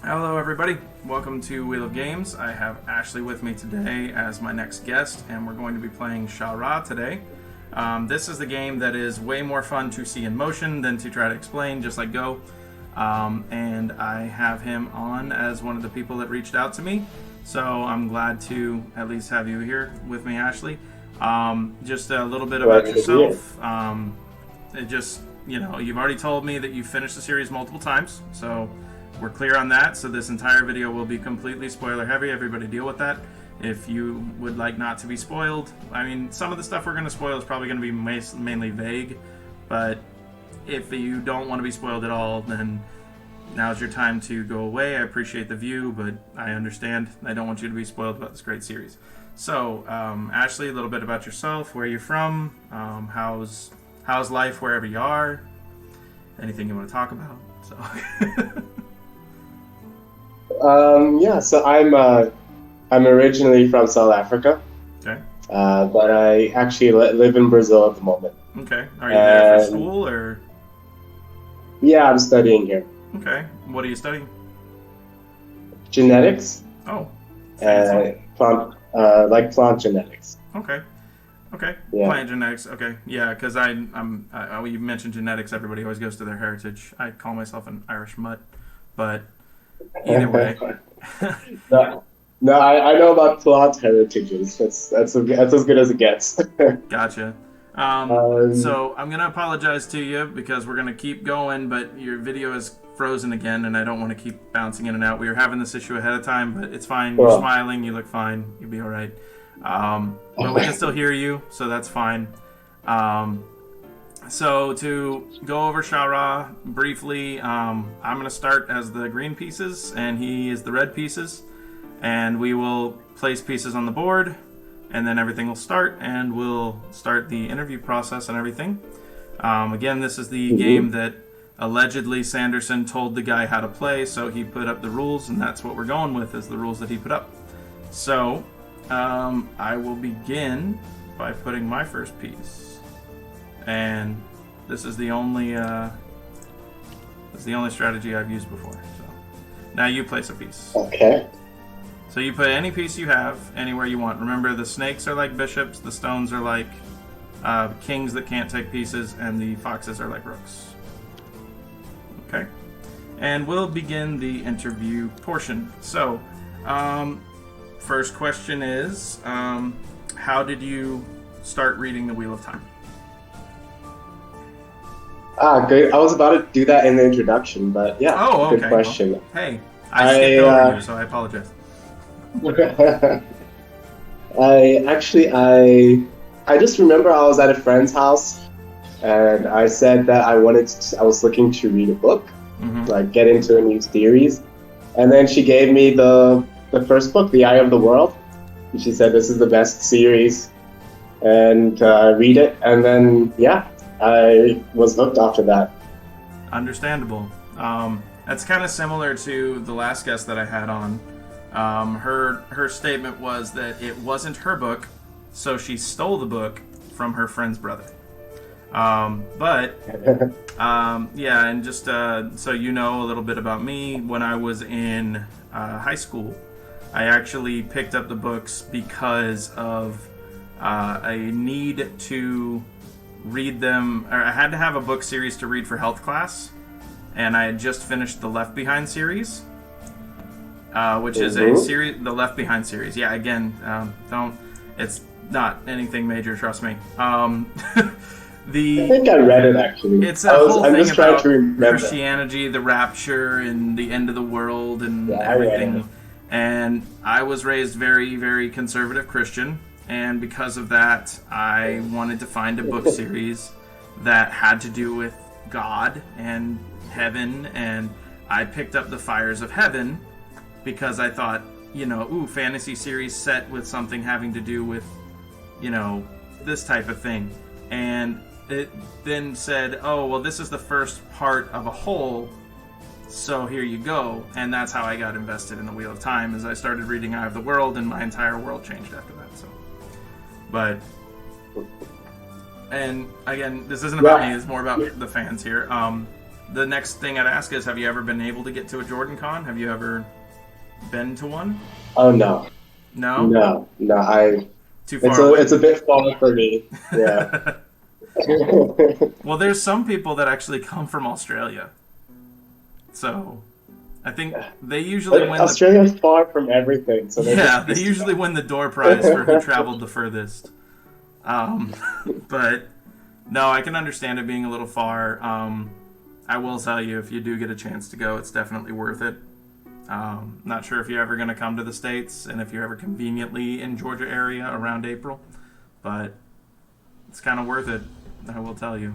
Hello, everybody. Welcome to Wheel of Games. I have Ashley with me today as my next guest, and we're going to be playing Sha Rah today. This is the game that is way more fun to see in motion than to try to explain, just like Go. And I have him on as one of the people that reached out to me, so I'm glad to at least have you here with me, Ashley. Just a little bit about yourself. You've already told me that you've finished the series multiple times, so we're clear on that. So this entire video will be completely spoiler heavy. Everybody deal with that. If you would like not to be spoiled, I mean, some of the stuff we're going to spoil is probably going to be mainly vague, but if you don't want to be spoiled at all, then now's your time to go away. I appreciate the view, but I understand. I don't want you to be spoiled about this great series. So, Ashley, a little bit about yourself, where you're from, how's life wherever you are, anything you want to talk about. So. So I'm originally from South Africa. Okay. But I actually live in Brazil at the moment. Okay. Are you there for school or? Yeah, I'm studying here. Okay. What are you studying? Genetics. Oh. Plant genetics. Okay. Okay. Yeah. Plant genetics. Okay. Yeah, because you mentioned genetics. Everybody always goes to their heritage. I call myself an Irish mutt, but either way. No, I know about plant heritages. That's as good as it gets. Gotcha. So I'm gonna apologize to you because we're gonna keep going, but your video is frozen again, and I don't want to keep bouncing in and out. We were having this issue ahead of time, but it's fine. You're smiling. You look fine. You'll be all right. But we can still hear you, so that's fine. So to go over Sha Rah briefly, I'm going to start as the green pieces, and he is the red pieces. And we will place pieces on the board, and then everything will start, and we'll start the interview process and everything. Again, this is the game that allegedly Sanderson told the guy how to play, so he put up the rules, and that's what we're going with, is the rules that he put up. So, I will begin by putting my first piece. And this is the only strategy I've used before. So now you place a piece. Okay. So you put any piece you have anywhere you want. Remember, the snakes are like bishops, the stones are like kings that can't take pieces, and the foxes are like rooks. Okay. And we'll begin the interview portion. So, first question is, how did you start reading The Wheel of Time? Great. I was about to do that in the introduction, but yeah, okay. Good question. Well, hey, I skipped over you, so I apologize. I just remember I was at a friend's house, and I said that I was looking to read a book, like get into a new series, and then she gave me the first book, The Eye of the World. And she said this is the best series, and read it, and then I was hooked after that. Understandable. That's kind of similar to the last guest that I had on. Her statement was that it wasn't her book, so she stole the book from her friend's brother. And just so you know a little bit about me, when I was in high school, I actually picked up the books because of a need to read them, or I had to have a book series to read for health class, and I had just finished the Left Behind series, which is a series, the Left Behind series. Yeah, again, it's not anything major, trust me. I think I read it actually. It's a whole thing about to Christianity, the rapture, and the end of the world, and everything. And I was raised very, very conservative Christian. And because of that, I wanted to find a book series that had to do with God and heaven. And I picked up The Fires of Heaven because I thought, fantasy series set with something having to do with, this type of thing. And it then said, oh, well, this is the first part of a whole, so here you go. And that's how I got invested in The Wheel of Time, as I started reading Eye of the World, and my entire world changed after that. So. But, and again, this isn't about me, it's more about the fans here. the next thing I'd ask is, have you ever been able to get to a Jordan Con? Have you ever been to one? Oh no, No? no. Too far away? It's a bit far for me. Yeah. Well, there's some people that actually come from Australia. So, I think they usually win. Australia's far from everything, so they usually win the door prize for who traveled the furthest. But no, I can understand it being a little far. I will tell you, if you do get a chance to go, it's definitely worth it. Not sure if you're ever going to come to the States and if you're ever conveniently in Georgia area around April, but it's kind of worth it, I will tell you.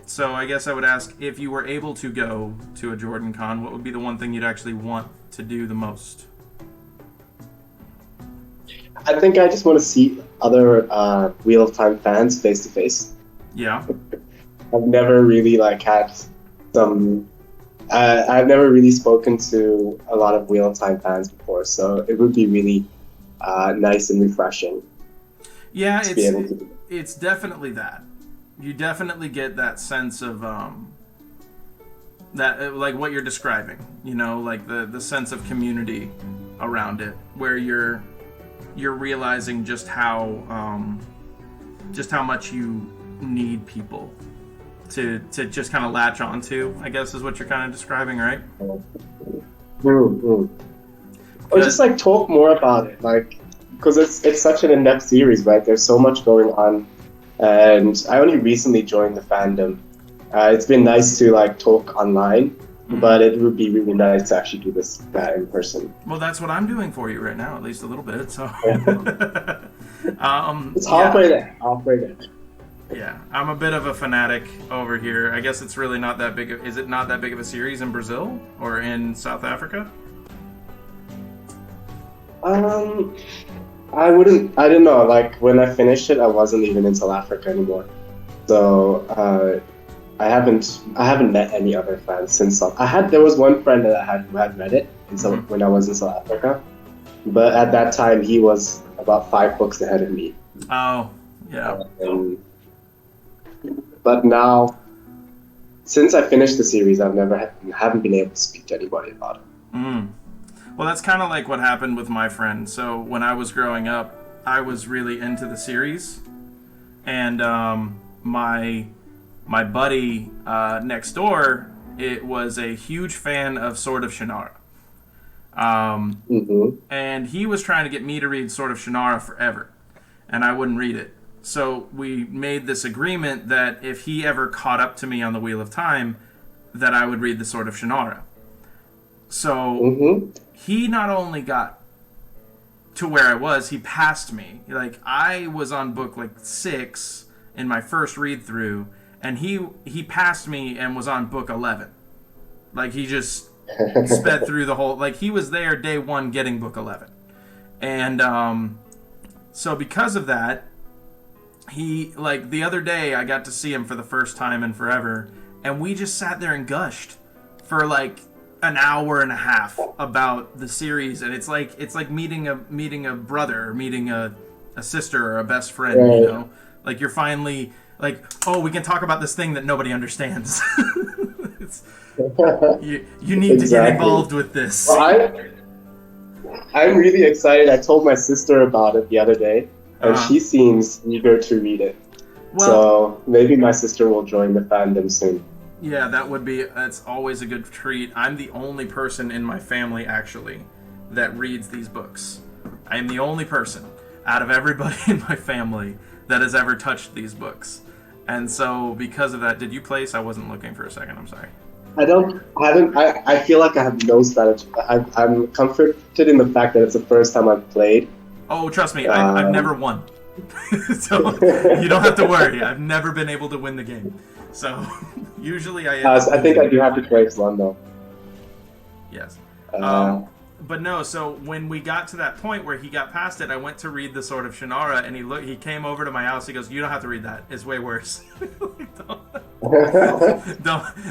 So I guess I would ask, if you were able to go to a Jordan Con, what would be the one thing you'd actually want to do the most? I think I just want to see other Wheel of Time fans face to face. Yeah. I've never really had some. I've never really spoken to a lot of Wheel of Time fans before, so it would be really nice and refreshing. Yeah, it's definitely that. You definitely get that sense of that, like what you're describing. You know, like the sense of community around it, where you're realizing just how much you need people to just kind of latch onto, I guess is what you're kind of describing, right? Mm-hmm. Or just talk more about it, because it's such an in-depth series, right? There's so much going on, and I only recently joined the fandom. It's been nice to talk online, mm-hmm. but it would be really nice to actually do that in person. Well, that's what I'm doing for you right now, at least a little bit. So it's halfway there. Yeah, I'm a bit of a fanatic over here. I guess it's really not that big. Is it not that big of a series in Brazil or in South Africa? I don't know. When I finished it, I wasn't even in South Africa anymore. So I haven't met any other fans since. There was one friend that who had read it when I was in South Africa, but at that time he was about 5 books ahead of me. Oh, yeah. But now, since I finished the series, I haven't been able to speak to anybody about it. Mm. Well, that's kind of like what happened with my friend. So when I was growing up, I was really into the series, and my buddy next door, it was a huge fan of Sword of Shannara. Mm-hmm. And he was trying to get me to read Sword of Shannara forever, and I wouldn't read it. So we made this agreement that if he ever caught up to me on the Wheel of Time, that I would read the Sword of Shannara. So mm-hmm. he not only got to where I was, he passed me. I was on book 6 in my first read through, and he passed me and was on book 11. He just sped through the whole. He was there day 1 getting book 11, and so because of that, he the other day I got to see him for the first time in forever, and we just sat there and gushed for an hour and a half about the series, and it's like meeting a brother, or meeting a sister or a best friend, right. You know, you're finally oh, we can talk about this thing that nobody understands. You need to get involved with this. Well, I'm really excited. I told my sister about it the other day, and she seems eager to read it. Well, so maybe my sister will join the fandom soon. Yeah, that's always a good treat. I'm the only person in my family, actually, that reads these books. I am the only person out of everybody in my family that has ever touched these books. And so, because of that, did you place? I wasn't looking for a second, I'm sorry. I feel like I have no strategy. I'm comforted in the fact that it's the first time I've played. Oh, trust me, I've never won. So, you don't have to worry. I've never been able to win the game. So, usually I think I do have to place one, though. Yes. But no, so when we got to that point where he got past it, I went to read the Sword of Shannara, and he came over to my house. He goes, "You don't have to read that. It's way worse.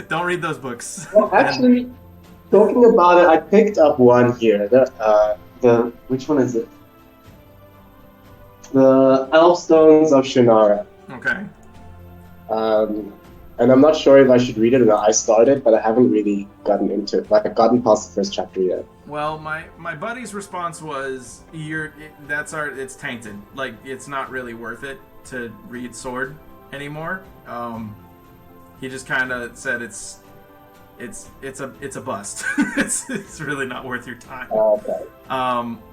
don't read those books." Well, actually, talking about it, I picked up one here. Which one is it? The Elfstones of Shannara. Okay. and I'm not sure if I should read it or not. I started, but I haven't really gotten into it. Like, I've gotten past the first chapter yet. Well, my buddy's response was, it's tainted. Like, it's not really worth it to read Sword anymore. He just kind of said it's a bust. it's really not worth your time. Oh, okay.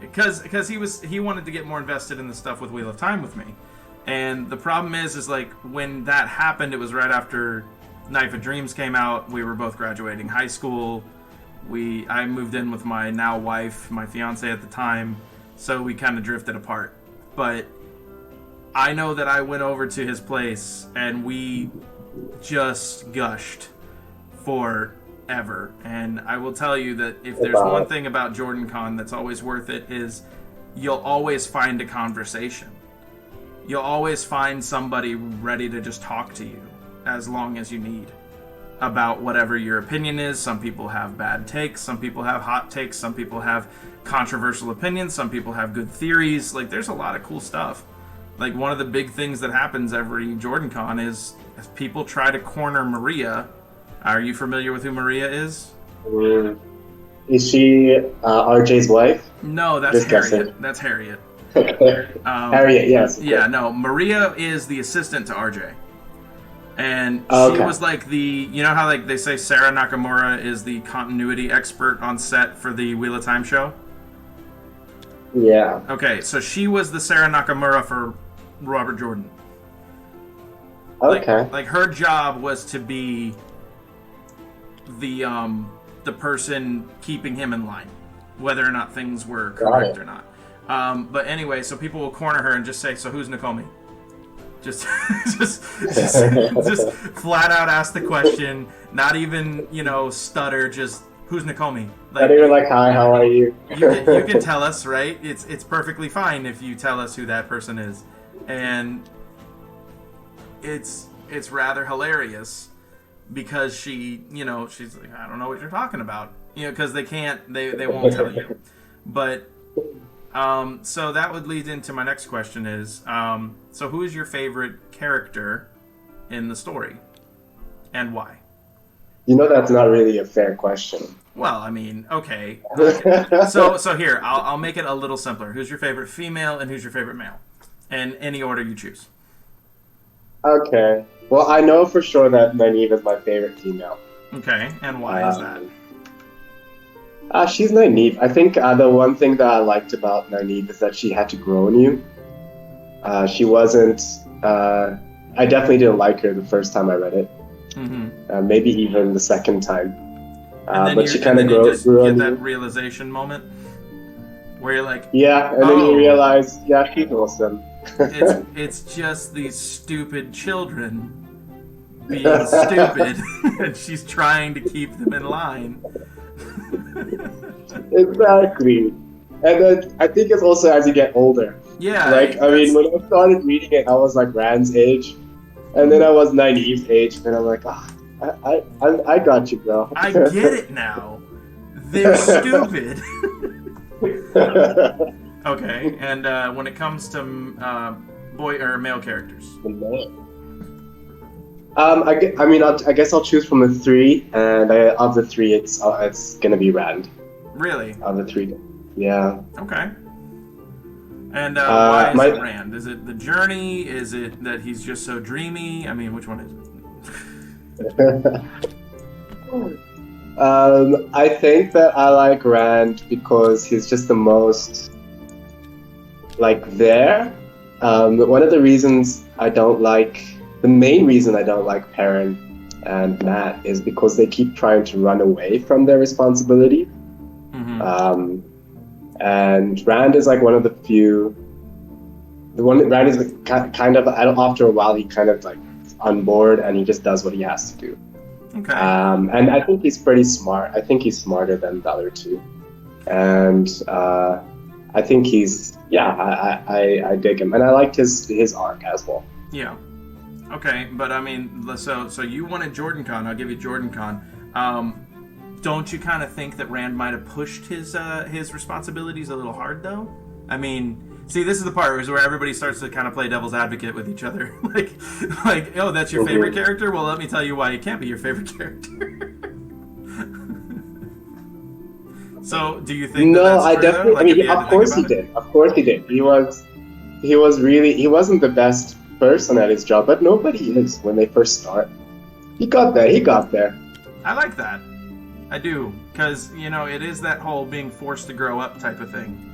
Because he wanted to get more invested in the stuff with Wheel of Time with me, and the problem is like when that happened, it was right after Knife of Dreams came out. We were both graduating high school. I moved in with my now wife, my fiance at the time, so we kind of drifted apart. But I know that I went over to his place and we just gushed forever. And I will tell you that if there's one thing about Jordan Con that's always worth it, is you'll always find a conversation. You'll always find somebody ready to just talk to you as long as you need about whatever your opinion is. Some people have bad takes, some people have hot takes, some people have controversial opinions, some people have good theories. Like, there's a lot of cool stuff. Like, one of the big things that happens every Jordan Con is people try to corner Maria. Are you familiar with who Maria is? Is she RJ's wife? No, that's Harriet. Guessing. That's Harriet. Harriet, yes. Yeah, no, Maria is the assistant to RJ. And she was like you know how like they say Sha Rah Nakamura is the continuity expert on set for the Wheel of Time show? Yeah. Okay, so she was the Sha Rah Nakamura for Robert Jordan. Okay. Like her job was to be the person keeping him in line, whether or not things were correct or not. But anyway, so people will corner her and just say, "So who's Nakomi?" Just flat out ask the question, not even stutter. Just who's Nakomi? Like, not even like, "Hi, how are you?" you can tell us, right? It's perfectly fine if you tell us who that person is, and it's rather hilarious because she's like, I don't know what you're talking about, because they won't tell you, but. So that would lead into my next question is, so who is your favorite character in the story, and why? That's not really a fair question. Well, I mean, okay. So here, I'll make it a little simpler. Who's your favorite female and who's your favorite male? In any order you choose. Okay. Well, I know for sure that Nynaeve is my favorite female. Okay, and why is that? She's Nynaeve. I think the one thing that I liked about Nynaeve is that she had to grow on you. She wasn't... I definitely didn't like her the first time I read it. Mm-hmm. Maybe even the second time. But she kind of grew on you. That realization moment where you're like... Yeah, and then you realize, yeah, she's awesome. it's just these stupid children being stupid, and she's trying to keep them in line. Exactly. And then I think it's also as you get older. Yeah. Like, I mean, when I started reading it, I was like Rand's age. And then I was Nynaeve's age. And I'm like, I got you, bro. I get it now. They're stupid. Okay. And when it comes to boy or male characters? I guess I'll choose from the three, and of the three, it's gonna be Rand. Really? Of the three, yeah. Okay. And why is it Rand? Is it the journey? Is it that he's just so dreamy? I mean, which one is it? I think that I like Rand because he's just the most there. One of the reasons the main reason I don't like Perrin and Matt is because they keep trying to run away from their responsibility. Mm-hmm. And Rand is like one of the few. Rand is kind of, after a while, he kind of on board and he just does what he has to do. Okay. And I think he's pretty smart. I think he's smarter than the other two. And I think I dig him. And I liked his arc as well. Yeah. Okay, but I mean, so you wanted Jordan Con. I'll give you Jordan Con. Don't you kind of think that Rand might have pushed his responsibilities a little hard, though? I mean, See, this is the part where everybody starts to kind of play devil's advocate with each other. like, oh, that's your favorite character? Well, let me tell you why it can't be your favorite character. So, do you think that's I true, definitely. like, I mean, of course he did. Of course he did. He was really. He wasn't the best person at his job, but nobody is when they first start. He got there. I like that. I do, because it is that whole being forced to grow up type of thing.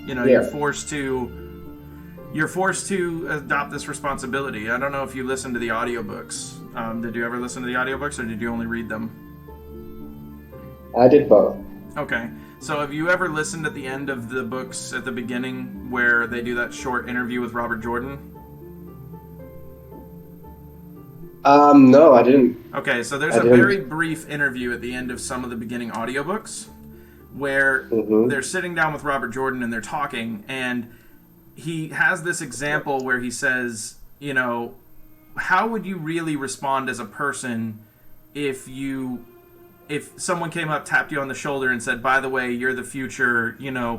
You're forced to adopt this responsibility. I don't know if you listen to the audiobooks. Did you ever listen to the audiobooks, or did you only read them? I did both. Okay. So have you ever listened at the end of the books at the beginning where they do that short interview with Robert Jordan? No, I didn't. Okay, so there's a very brief interview at the end of some of the beginning audiobooks where they're sitting down with Robert Jordan and they're talking, and he has this example where he says, how would you really respond as a person if someone came up, tapped you on the shoulder and said, by the way, you're the future,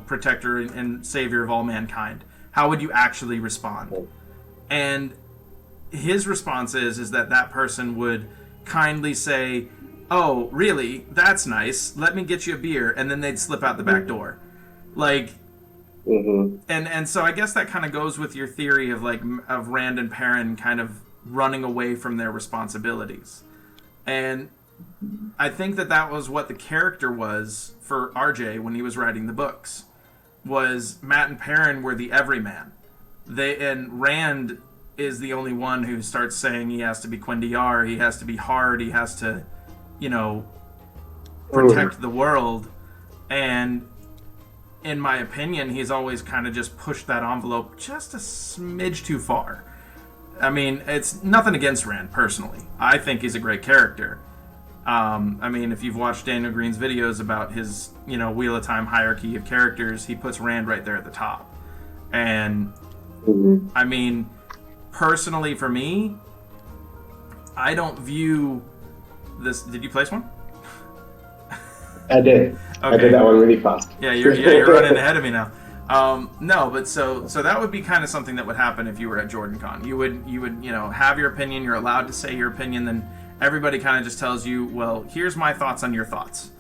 protector and savior of all mankind? How would you actually respond? And his response is that person would kindly say, oh, really? That's nice. Let me get you a beer. And then they'd slip out the back door. Like, and so I guess that kind of goes with your theory of Rand and Perrin kind of running away from their responsibilities. And I think that was what the character was for RJ when he was writing the books. Was Matt and Perrin were the everyman. And Rand is the only one who starts saying he has to be Quindiyar, he has to be hard, he has to, protect the world. And in my opinion, he's always kind of just pushed that envelope just a smidge too far. I mean, it's nothing against Rand personally. I think he's a great character. I mean, if you've watched Daniel Green's videos about his, Wheel of Time hierarchy of characters, he puts Rand right there at the top. And, I mean, personally for me, I don't view this... Did you place one? I did. Okay. I did that one really fast. Yeah, you're running ahead of me now. No, but so that would be kind of something that would happen if you were at JordanCon. You would have your opinion, you're allowed to say your opinion, then everybody kind of just tells you, well, here's my thoughts on your thoughts.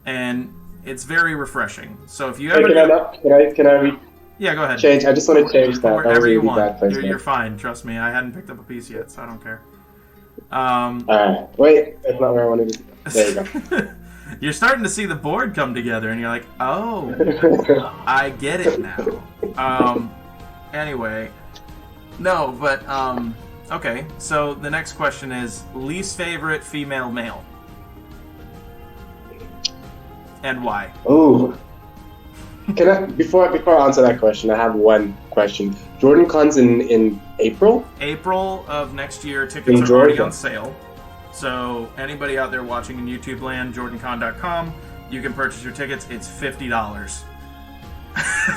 And it's very refreshing. So if you ever... Can I yeah, go ahead. Change. I just want to change that. Wherever you want. You're fine. Trust me. I hadn't picked up a piece yet, so I don't care. Alright. Wait, that's not where I wanted to go. There you go. You're starting to see the board come together, and you're like, oh, I get it now. Anyway. No, but, okay. So the next question is, least favorite female male? And why? Oh. Can I before I answer that question, I have one question. JordanCon's in April? April of next year. Tickets are already on sale. So anybody out there watching in YouTube land, jordancon.com, you can purchase your tickets. It's $50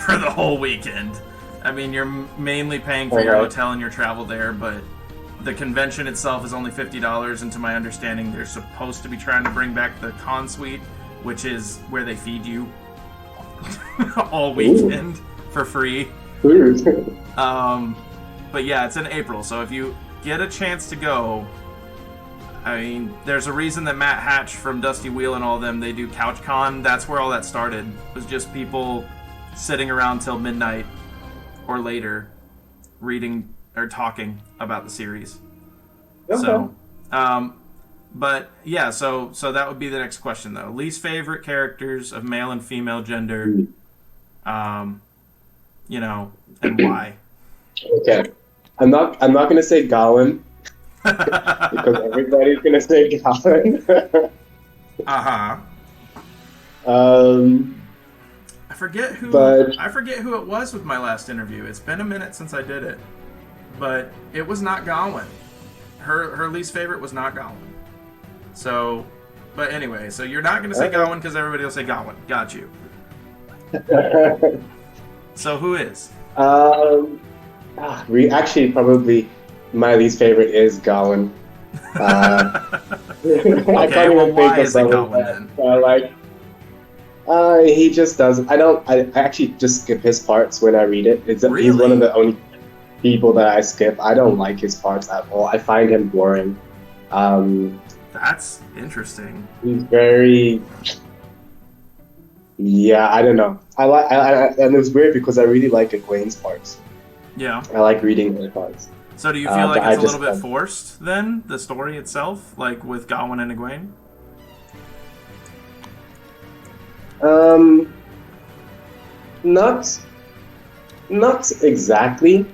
for the whole weekend. I mean, you're mainly paying for your hotel and your travel there, but the convention itself is only $50. And to my understanding, they're supposed to be trying to bring back the con suite, which is where they feed you all weekend for free. But yeah, it's in April, so if you get a chance to go, I mean, there's a reason that Matt Hatch from Dusty Wheel and all them, they do CouchCon. That's where all that started. It was just people sitting around till midnight or later reading or talking about the series. Okay. So, but yeah, so that would be the next question though. Least favorite characters of male and female gender, and why? Okay, I'm not gonna say Gawain because everybody's gonna say Gawain. I forget who it was with my last interview. It's been a minute since I did it, but it was not Gawain. Her least favorite was not Gawain. So, but anyway, so you're not going to say Gawain because everybody will say Gawain. Got you. So who is? Actually, probably my least favorite is Gawain. Okay, well, why is it Gawain then? He just doesn't. I actually just skip his parts when I read it. He's one of Really? the only people that I skip. I don't like his parts at all. I find him boring. Um, That's interesting. he's very, yeah, I don't know. And it's weird because I really like Egwene's parts. Yeah. I like reading her parts. So do you feel like But it's I a little just bit forced then, the story itself, like with Gawain and Egwene? um, not not exactly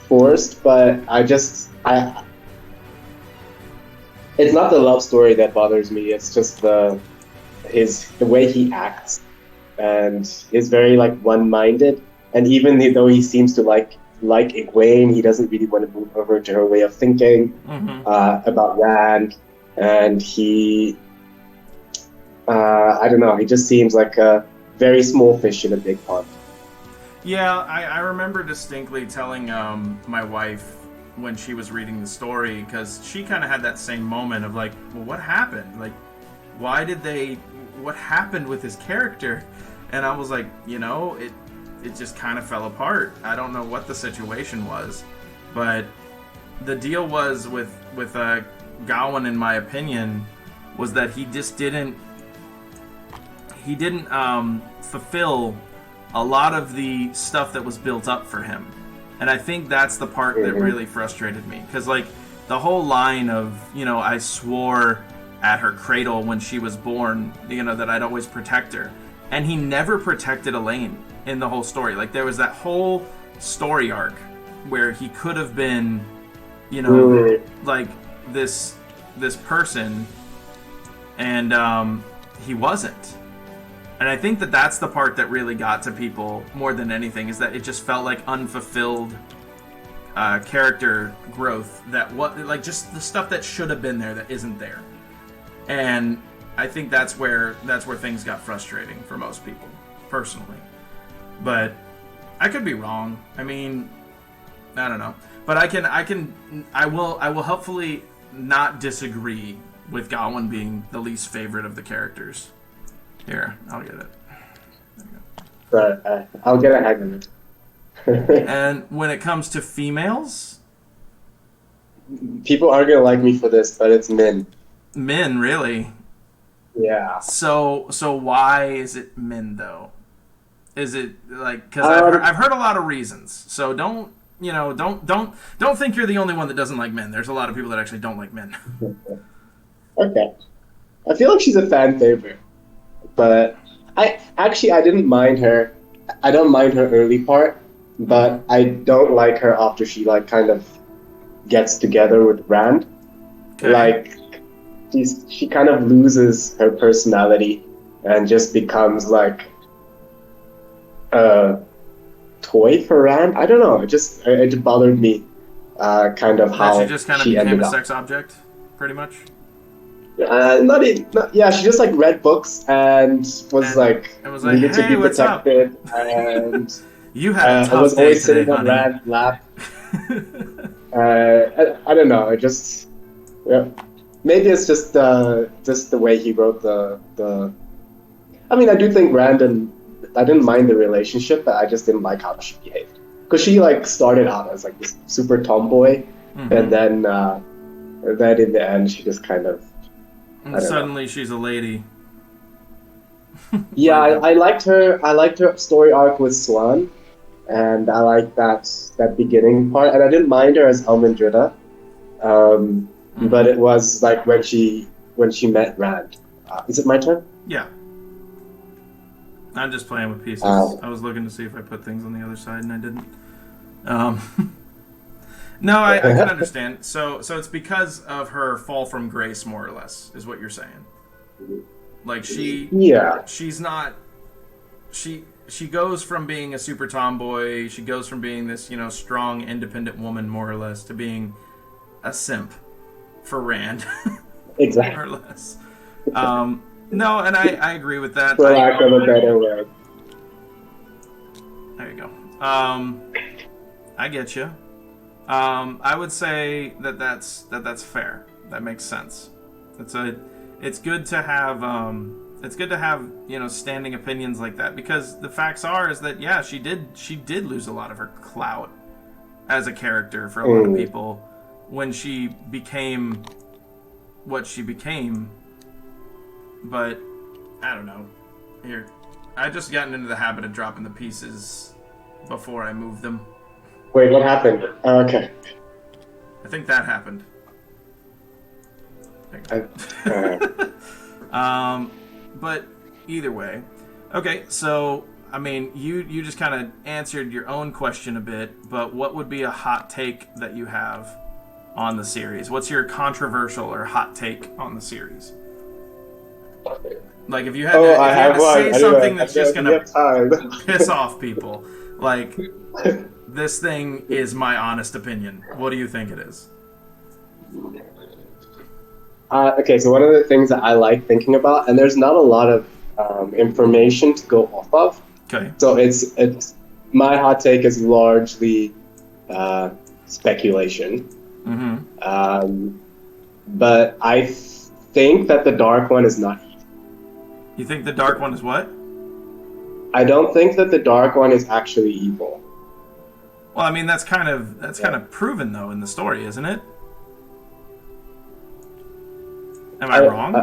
forced, but I it's not the love story that bothers me. It's just the way he acts, and he's very like one-minded. And even though he seems to like Egwene, he doesn't really want to move over to her way of thinking Mm-hmm. about Rand. And I don't know, he just seems like a very small fish in a big pond. Yeah, I remember distinctly telling my wife when she was reading the story, because she kind of had that same moment of like, well, what happened? Like, what happened with his character? And I was like, it just kind of fell apart. I don't know what the situation was, but the deal was with Gawain, in my opinion, was that he didn't fulfill a lot of the stuff that was built up for him. And I think that's the part that really frustrated me. Because, like, the whole line of, I swore at her cradle when she was born, that I'd always protect her. And he never protected Elaine in the whole story. Like, there was that whole story arc where he could have been, like, this person, and he wasn't. And I think that that's the part that really got to people more than anything, is that it just felt like unfulfilled character growth, like just the stuff that should have been there that isn't there. And I think that's where things got frustrating for most people, personally. But I could be wrong. I mean, I don't know. But I will hopefully not disagree with Gawain being the least favorite of the characters. Here, I'll get it. There you go. But I'll get a hang of it. And when it comes to females, People aren't gonna like me for this, but it's Min. men, really. Yeah. So why is it men though? Is it like, because I've heard a lot of reasons. So don't think you're the only one that doesn't like men. There's a lot of people that actually don't like men. Okay. I feel like she's a fan favorite, but I didn't mind her. I don't mind her early part, but I don't like her after she like kind of gets together with Rand. Okay. Like she kind of loses her personality and just becomes like a toy for Rand. I don't know. It bothered me, kind of how she just kind of became a sex object, pretty much. Yeah, she just like read books and was like needed hey, to be protected, and you had a tough I was day always today, sitting on honey. Rand's lap. I don't know. Yeah, maybe it's just the way he wrote the. I mean, I do think I didn't mind the relationship, but I just didn't like how she behaved, because she like started out as like this super tomboy, and then in the end she just kind of. And suddenly she's a lady. Yeah, I liked her. I liked her story arc with Swan, and I liked that beginning part. And I didn't mind her as Elmendrida, but it was like when she met Rand. Is it my turn? Yeah. I'm just playing with pieces. I was looking to see if I put things on the other side, and I didn't. No, I can understand. So it's because of her fall from grace, more or less, is what you're saying. Like she's not. She goes from being a super tomboy. She goes from being this, strong, independent woman, more or less, to being a simp for Rand. Exactly. More or less. No, and I agree with that. For lack of a better word. There you go. I get you. I would say that's fair. That makes sense. It's good to have it's good to have, you know, standing opinions like that, because the facts are is that yeah, she did lose a lot of her clout as a character for a lot of people when she became what she became. But I don't know. Here, I just gotten into the habit of dropping the pieces before I move them. Wait, what happened? Oh, okay. I think that happened. But either way, okay. So I mean, you just kind of answered your own question a bit. But what would be a hot take that you have on the series? What's your controversial or hot take on the series? Like if you had to say something that's just gonna piss off people, like this thing is my honest opinion. What do you think it is? Okay, so one of the things that I like thinking about, and there's not a lot of information to go off of. Okay. So it's my hot take is largely speculation. Mm-hmm. But I think that the Dark One is not evil. You think the Dark One is what? I don't think that the Dark One is actually evil. Well, I mean that's kind of proven though in the story, isn't it? Am I wrong?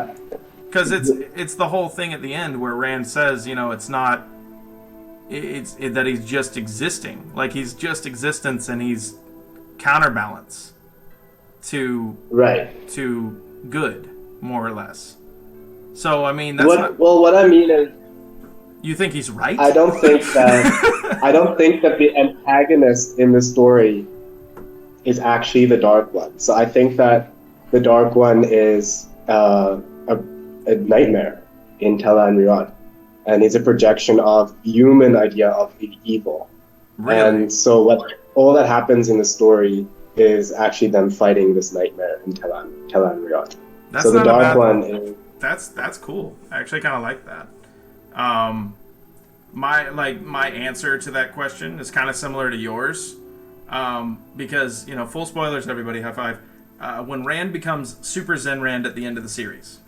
Because it's the whole thing at the end where Rand says, you know, it's not. It's that he's just existing, like he's just existence, and he's counterbalance to good, more or less. So I mean, that's what I mean is, you think he's right? I don't think that the antagonist in the story is actually the Dark One. So I think that the Dark One is a nightmare in Tel'aran'rhiod, and is a projection of human idea of evil. Really? And so all that happens in the story is actually them fighting this nightmare in Tel'aran'rhiod. So the Dark One is... That's cool. I actually kind of like that. My answer to that question is kind of similar to yours, because, you know, full spoilers, everybody, high five. When Rand becomes Super Zen Rand at the end of the series,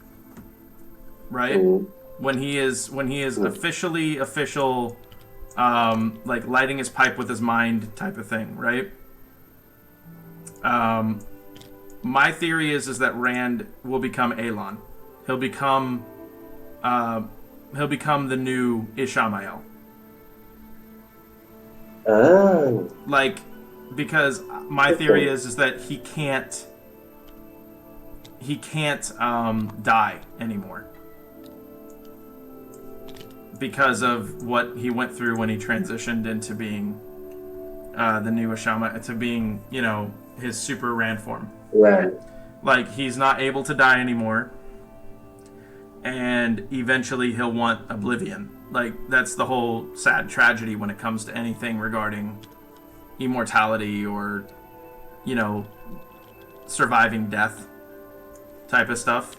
right? Mm-hmm. When he is official, like lighting his pipe with his mind type of thing, right? My theory is that Rand will become Aelon. He'll become the new Ishamael. Oh. Like, because my theory is that he can't die anymore because of what he went through when he transitioned into being the new Ashama, to being, you know, his super Rand form. Right. Like, he's not able to die anymore, and eventually he'll want oblivion. Like, that's the whole sad tragedy when it comes to anything regarding immortality or, you know, surviving death type of stuff.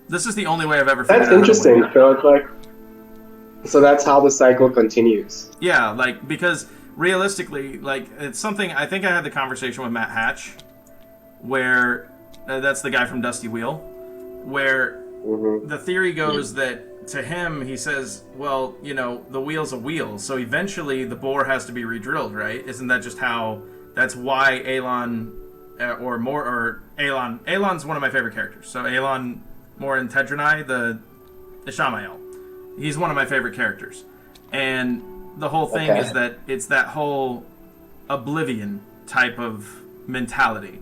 This is the only way I've ever figured out. That's interesting. So it's like, so that's how the cycle continues. Yeah, like, because realistically, like, it's something, I think I had the conversation with Matt Hatch, where that's the guy from Dusty Wheel, where the theory goes that to him, he says, well, you know, the wheel's a wheel, so eventually the bore has to be re-drilled, right? Isn't that just how, that's why Aelon, Aelon's one of my favorite characters. So Aelon Morin Tedranai, the Ishamael, he's one of my favorite characters. And the whole thing is that it's that whole oblivion type of mentality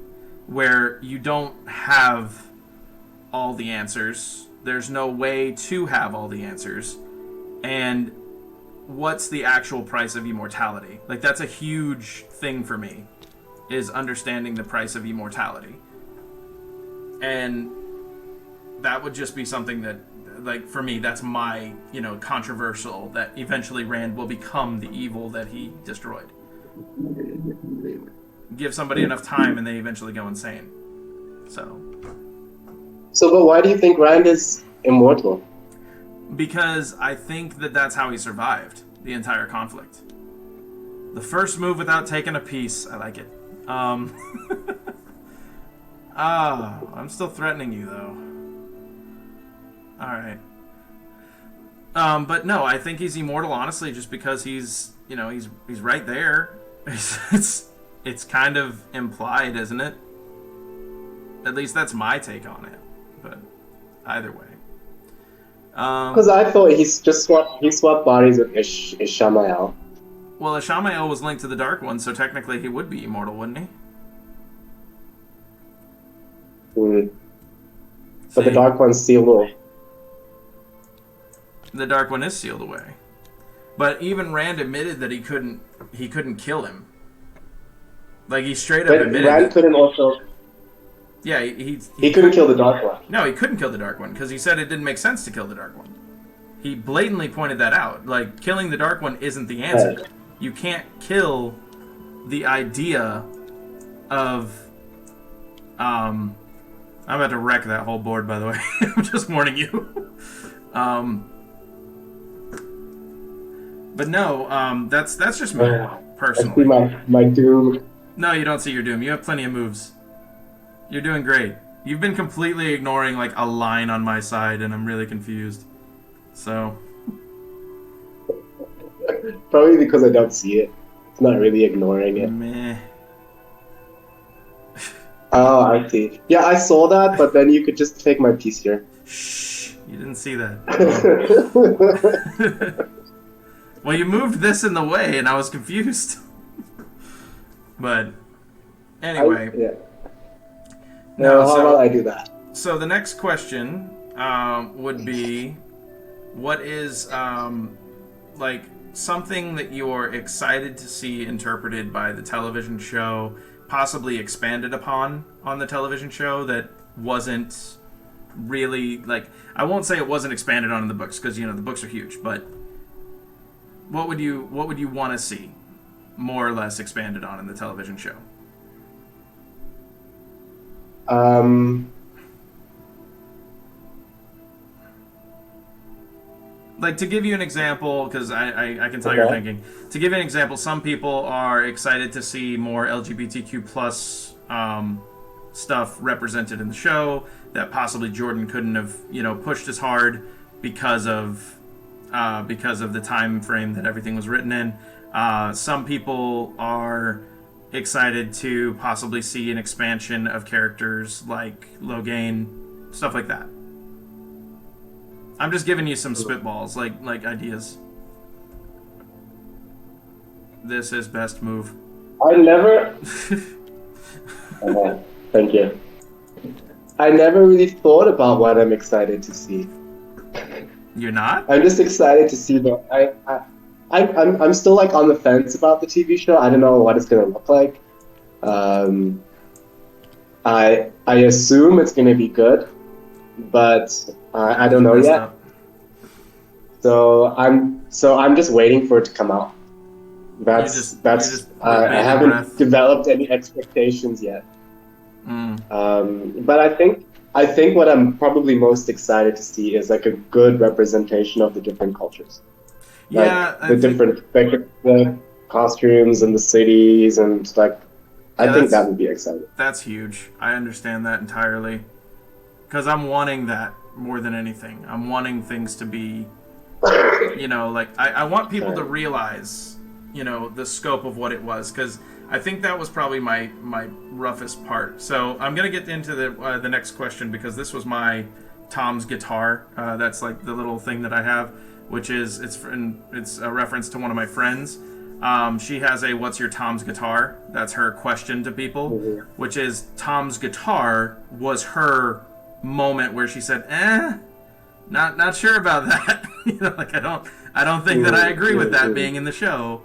where you don't have all the answers. There's no way to have all the answers. And what's the actual price of immortality? Like, that's a huge thing for me, is understanding the price of immortality. And that would just be something that, like, for me, that's my, you know, controversial, that eventually Rand will become the evil that he destroyed. Give somebody enough time and they eventually go insane. So, but why do you think Rand is immortal? Because I think that that's how he survived the entire conflict. The first move without taking a piece, I like it. I'm still threatening you, though. All right. But no, I think he's immortal, honestly, just because he's right there. It's kind of implied, isn't it? At least that's my take on it. But either way. Because I thought he swapped bodies with Ishamael. Well, Ishamael was linked to the Dark One, so technically he would be immortal, wouldn't he? But the Dark One's sealed away. The Dark One is sealed away. But even Rand admitted that he couldn't kill him. Like, he straight up admitted Rand couldn't also... Yeah, he couldn't kill the Dark One. No, he couldn't kill the Dark One, because he said it didn't make sense to kill the Dark One. He blatantly pointed that out. Like, killing the Dark One isn't the answer. Right. You can't kill the idea of... I'm about to wreck that whole board, by the way. I'm just warning you. But no, that's just me, personally. I see my doom. No, you don't see your doom. You have plenty of moves. You're doing great. You've been completely ignoring, like, a line on my side, and I'm really confused. So... Probably because I don't see it. It's not really ignoring it. Meh. Oh, I see. Yeah, I saw that, but then you could just take my piece here. Shh. You didn't see that. Well, you moved this in the way, and I was confused. But, anyway. Yeah. No, how about I do that? So the next question would be, what is, like, something that you're excited to see interpreted by the television show, possibly expanded upon on the television show that wasn't really, like, I won't say it wasn't expanded on in the books, because, the books are huge, but what would you want to see more or less expanded on in the television show? Like, to give you an example, because I can tell you're thinking. To give you an example, some people are excited to see more LGBTQ plus stuff represented in the show that possibly Jordan couldn't have, pushed as hard because of the time frame that everything was written in. Some people are excited to possibly see an expansion of characters like Logain, stuff like that. I'm just giving you some spitballs, like ideas. This is best move. I never... Thank you. I never really thought about what I'm excited to see. You're not? I'm just excited to see I'm still, like, on the fence about the TV show. I don't know what it's going to look like. I assume it's going to be good, but I don't know yet. So I'm just waiting for it to come out. I haven't developed any expectations yet. But I think what I'm probably most excited to see is, like, a good representation of the different cultures. Yeah, like, the costumes and the cities, and, like, I think that would be exciting. That's huge. I understand that entirely. Because I'm wanting that more than anything. I'm wanting things to be, like, I want people to realize, the scope of what it was. Because I think that was probably my roughest part. So I'm going to get into the next question, because this was my Tom's guitar. That's, like, the little thing that I have, which is, it's a reference to one of my friends. She has a "What's your Tom's guitar?" That's her question to people, which is Tom's guitar was her moment where she said, not sure about that. Like, I don't think that I agree with that being in the show.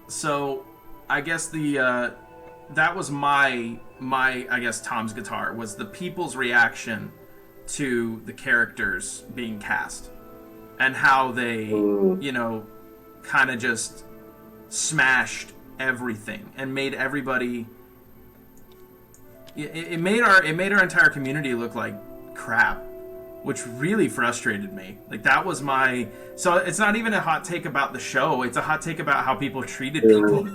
So I guess that was my I guess Tom's guitar was the people's reaction to the characters being cast and how they kind of just smashed everything and made everybody. It made our entire community look like crap, which really frustrated me. Like, that was so it's not even a hot take about the show, it's a hot take about how people treated people.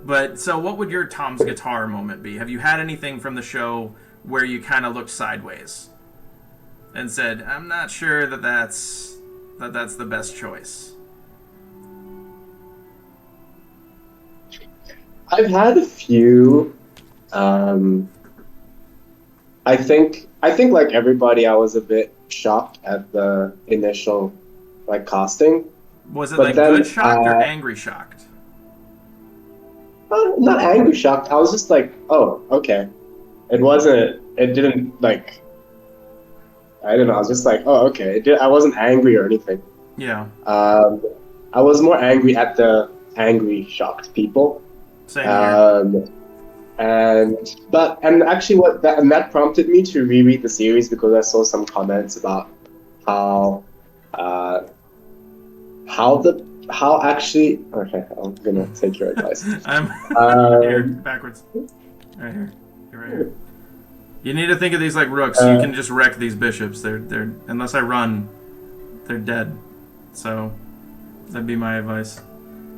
But so what would your Tom's guitar moment be? Have you had anything from the show where you kind of looked sideways? and said, I'm not sure that's the best choice? I've had a few. Um, I think like everybody, I was a bit shocked at the initial like casting, Was it but like good then shocked or angry shocked? not angry shocked. I was just like, oh, okay. It wasn't. It didn't like. I don't know. I was just like, oh, okay. I wasn't angry or anything. Yeah. Um, I was more angry at the angry, shocked people. Same here. And actually, that prompted me to reread the series because I saw some comments about how uh, how actually. Okay, I'm gonna take your advice. I'm here, Um, backwards. Right here. You're right here. You need to think of these like rooks. You can just wreck these bishops. They're unless I run, they're dead. So that'd be my advice.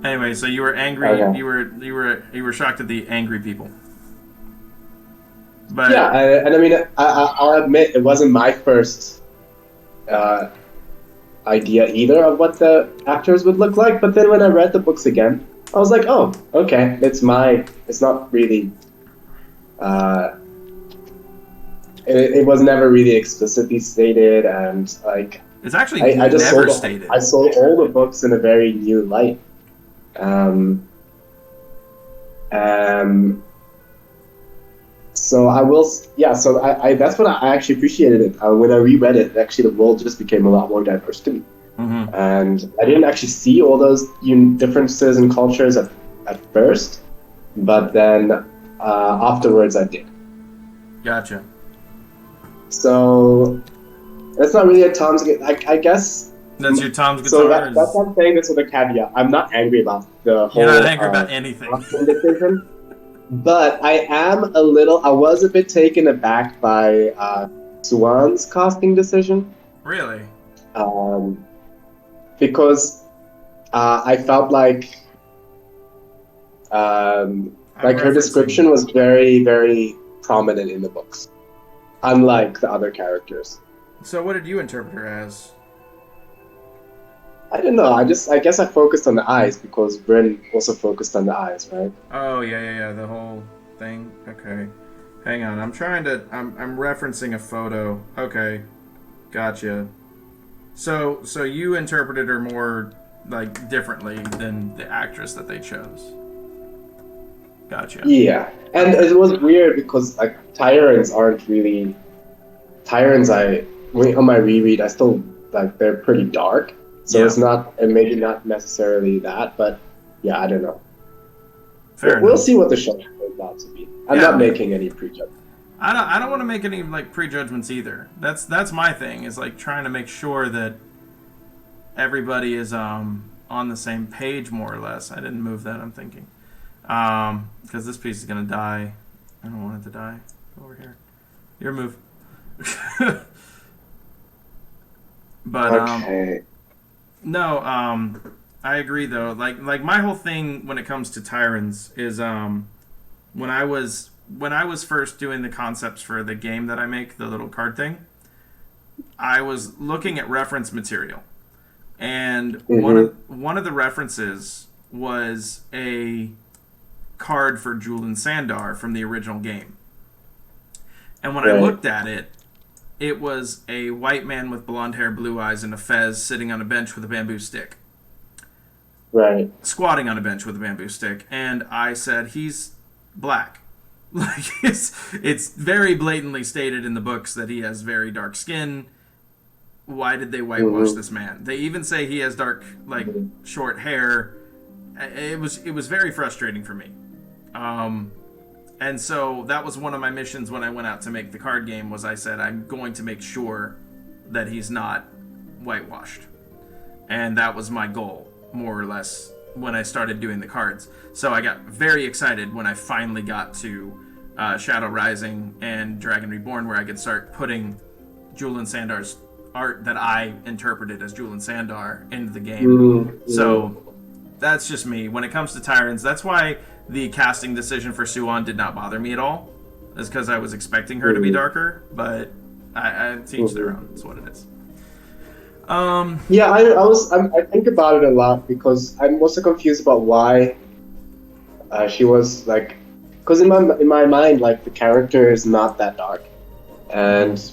Anyway, so you were angry. Okay. You were shocked at the angry people. But yeah, and I mean, I'll admit it wasn't my first uh, idea either of what the actors would look like. But then when I read the books again, I was like, oh, okay, it's not really. It was never really explicitly stated, and like it's actually I just never stated. I saw all the books in a very new light. So I will, yeah. So I that's what I actually appreciated it. When I reread it, actually the world just became a lot more diverse to me, and I didn't actually see all those differences in cultures at first, but then afterwards I did. Gotcha. So that's not really a Tom's. I guess that's your Tom's guitar. So that's what I'm saying. This with a caveat. I'm not angry about the whole. You're not angry about anything. Decision, but I am a little. I was a bit taken aback by Suan's casting decision. Really? Because I felt like her description was very, very prominent in the books, unlike the other characters. So what did you interpret her as? I don't know. I guess I focused on the eyes because Bryn also focused on the eyes, right? Oh yeah. The whole thing. Okay. Hang on. I'm referencing a photo. Okay. Gotcha. So you interpreted her more like differently than the actress that they chose. Gotcha. Yeah. And it was weird because like Tyrants aren't really Tyrants. On my reread, I still like they're pretty dark. So it's not, and maybe not necessarily that, but yeah, I don't know. We'll see what the show turns out to be. I'm not making any prejudgments. I don't want to make any like prejudgments either. That's my thing, is like trying to make sure that everybody is on the same page more or less. I didn't move that, I'm thinking. Because this piece is gonna die. I don't want it to die. Go over here. Your move. But okay. No, I agree though. Like my whole thing when it comes to Tyrants is when I was first doing the concepts for the game that I make, the little card thing, I was looking at reference material, and one of the references was a card for Julian Sandar from the original game. And when I looked at it, it was a white man with blonde hair, blue eyes, and a fez sitting on a bench with a bamboo stick. Right. Squatting on a bench with a bamboo stick. And I said, he's black. Like, it's very blatantly stated in the books that he has very dark skin. Why did they whitewash this man? They even say he has dark, like, short hair. It was very frustrating for me. And so that was one of my missions when I went out to make the card game, was I said, I'm going to make sure that he's not whitewashed. And that was my goal, more or less, when I started doing the cards. So I got very excited when I finally got to Shadow Rising and Dragon Reborn, where I could start putting Julian Sandar's art that I interpreted as Julian Sandar into the game. So that's just me. When it comes to Tyrants, that's why the casting decision for Suan did not bother me at all. Is because I was expecting her to be darker, but I teach their own. That's what it is. Yeah, I think about it a lot because I'm also confused about why she was like, because in my mind, like the character is not that dark, and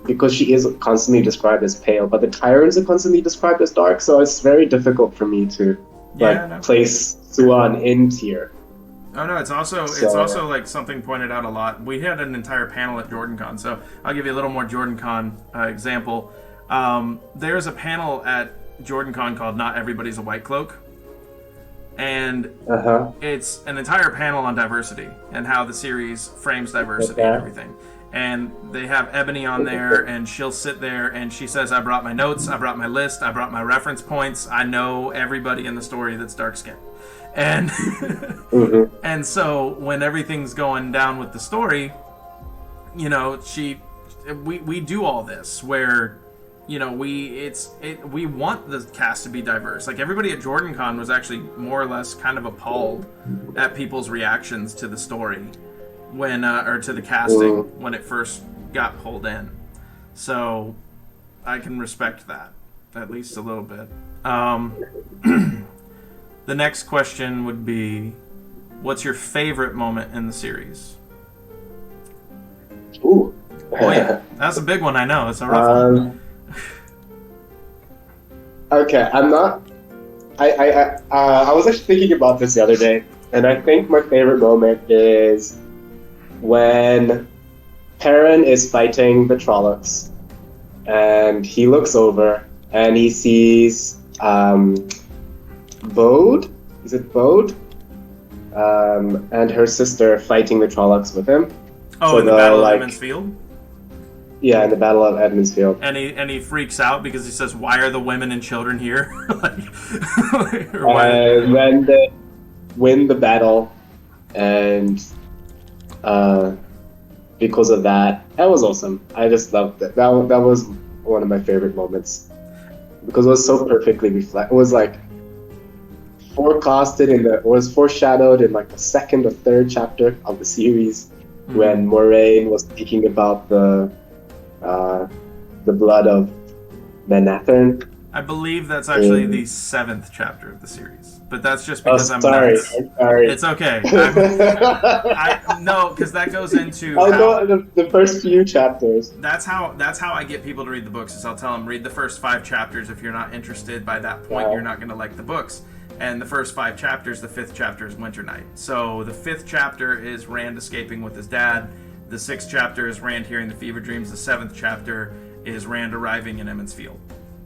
because she is constantly described as pale, but the tyrants are constantly described as dark, so it's very difficult for me to place Suan in tier. Oh no, it's also like something pointed out a lot. We had an entire panel at JordanCon, so I'll give you a little more JordanCon example. There's a panel at JordanCon called "Not Everybody's a White Cloak," and it's an entire panel on diversity and how the series frames diversity and everything. And they have Ebony on there, and she'll sit there and she says, "I brought my notes, I brought my list, I brought my reference points. I know everybody in the story that's dark skinned." And and so when everything's going down with the story, you know, we do all this where, you know, we want the cast to be diverse. Like everybody at JordanCon was actually more or less kind of appalled at people's reactions to the story when or to the casting when it first got pulled in. So I can respect that at least a little bit. The next question would be, what's your favorite moment in the series? Ooh. Oh yeah, that's a big one. I know, it's a rough one. Okay, I was actually thinking about this the other day, and I think my favorite moment is when Perrin is fighting the Trollocs, and he looks over and he sees Bode? Is it Bode? And her sister fighting the Trollocs with him. Oh, so in the Battle of Edmund's Field? Yeah, in the Battle of Edmund's Field. And he freaks out because he says, "Why are the women and children here?" And then they win the battle, and because of that was awesome. I just loved it. That was one of my favorite moments because it was so perfectly reflected. It was like foreshadowed in like the second or third chapter of the series when Moraine was speaking about the blood of Menathern. I believe that's actually the 7th chapter of the series, but that's just because I'm sorry. nuts. I'm sorry. It's okay. No, because that goes into the first few chapters. That's how I get people to read the books. Is I'll tell them, read the first 5 chapters. If you're not interested by that point, you're not going to like the books. And the first 5 chapters, the 5th chapter is Winter Night. So the 5th chapter is Rand escaping with his dad. The 6th chapter is Rand hearing the fever dreams. The 7th chapter is Rand arriving in Emond's Field.